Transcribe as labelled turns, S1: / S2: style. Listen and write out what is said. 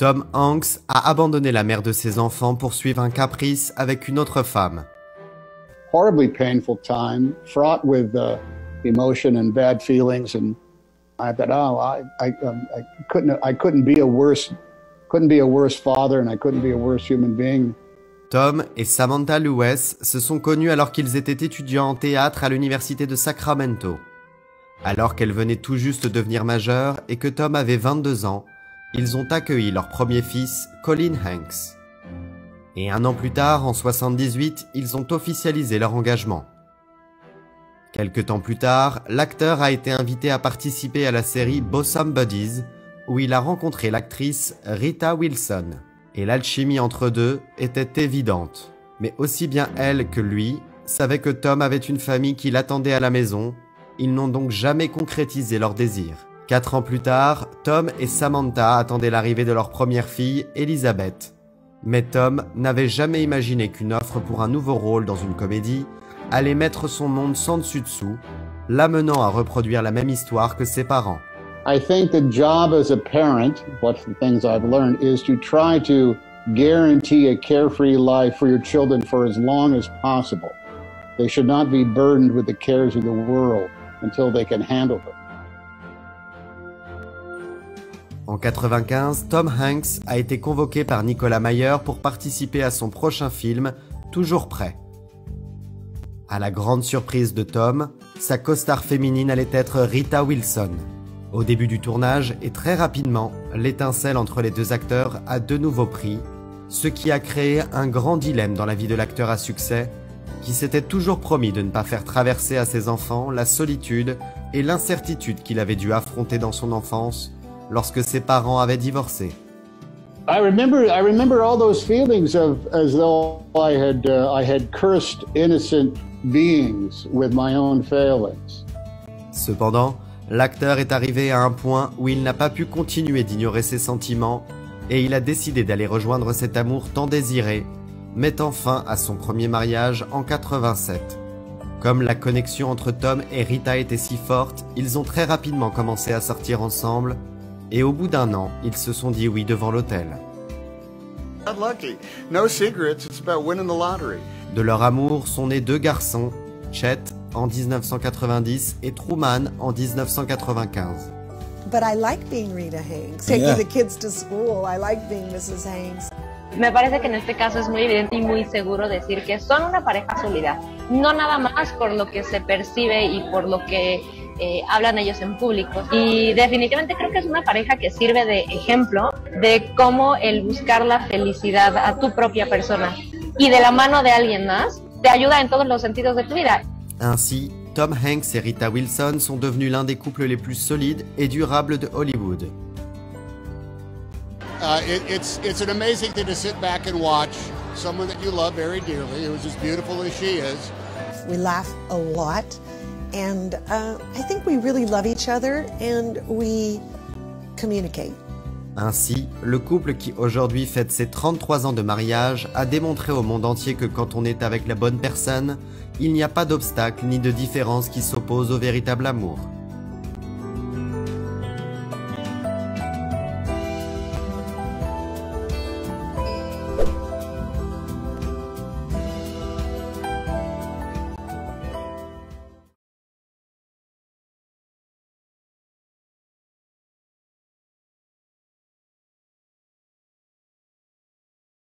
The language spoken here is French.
S1: Tom Hanks a abandonné la mère de ses enfants pour suivre un caprice avec une autre femme.
S2: Horribly painful time, fraught with emotion and bad feelings, and I thought, oh, I couldn't be a worse father, and I couldn't be a worse human being.
S1: Tom et Samantha Lewis se sont connus alors qu'ils étaient étudiants en théâtre à l'université de Sacramento. Alors qu'elle venait tout juste de devenir majeure et que Tom avait 22 ans, ils ont accueilli leur premier fils, Colin Hanks. Et un an plus tard, en 78, ils ont officialisé leur engagement. Quelque temps plus tard, l'acteur a été invité à participer à la série Bosom Buddies, où il a rencontré l'actrice Rita Wilson. Et l'alchimie entre eux deux était évidente. Mais aussi bien elle que lui savaient que Tom avait une famille qui l'attendait à la maison. Ils n'ont donc jamais concrétisé leur désir. 4 ans plus tard, Tom et Samantha attendaient l'arrivée de leur première fille, Elizabeth. Mais Tom n'avait jamais imaginé qu'une offre pour un nouveau rôle dans une comédie allait mettre son monde sans dessus-dessous, l'amenant à reproduire la même histoire que ses parents.
S2: I think the job as a parent, one of the things I've learned, is to try to guarantee a carefree life for your children for as long as possible. They should not be burdened with the cares of the world until they can handle them.
S1: En 1995, Tom Hanks a été convoqué par Nicolas Meyer pour participer à son prochain film, Toujours prêt. À la grande surprise de Tom, sa co-star féminine allait être Rita Wilson. Au début du tournage et très rapidement, l'étincelle entre les deux acteurs a de nouveau pris, ce qui a créé un grand dilemme dans la vie de l'acteur à succès, qui s'était toujours promis de ne pas faire traverser à ses enfants la solitude et l'incertitude qu'il avait dû affronter dans son enfance lorsque ses parents avaient divorcé.
S2: I remember all those feelings of as though I had cursed innocent beings with my own failings.
S1: Cependant, l'acteur est arrivé à un point où il n'a pas pu continuer d'ignorer ses sentiments et il a décidé d'aller rejoindre cet amour tant désiré, mettant fin à son premier mariage en 87. Comme la connexion entre Tom et Rita était si forte, ils ont très rapidement commencé à sortir ensemble et au bout d'un an, ils se sont dit oui devant l'hôtel. De leur amour sont nés 2 garçons, Chet en 1990 et Truman en 1995.
S3: But I like being Rita Hanks, taking the kids to school. I like being Mrs. Hanks.
S4: Me parece que en este caso es muy evidente y muy seguro decir que son una pareja sólida, no nada más por lo que se percibe y por lo que hablan ellos en público. Y definitivamente creo que es una pareja que sirve de ejemplo de cómo el buscar la felicidad a tu propia persona y de la mano de alguien más te ayuda en todos los sentidos de tu vida.
S1: Ainsi, Tom Hanks et Rita Wilson sont devenus l'un des couples les plus solides et durables de Hollywood.
S5: It's an amazing thing to sit back and watch someone that you love very dearly, who's as beautiful as she is.
S3: We laugh a lot, and I think we really love each other, and we communicate.
S1: Ainsi, le couple qui aujourd'hui fête ses 33 ans de mariage a démontré au monde entier que quand on est avec la bonne personne, il n'y a pas d'obstacle ni de différence qui s'oppose au véritable amour.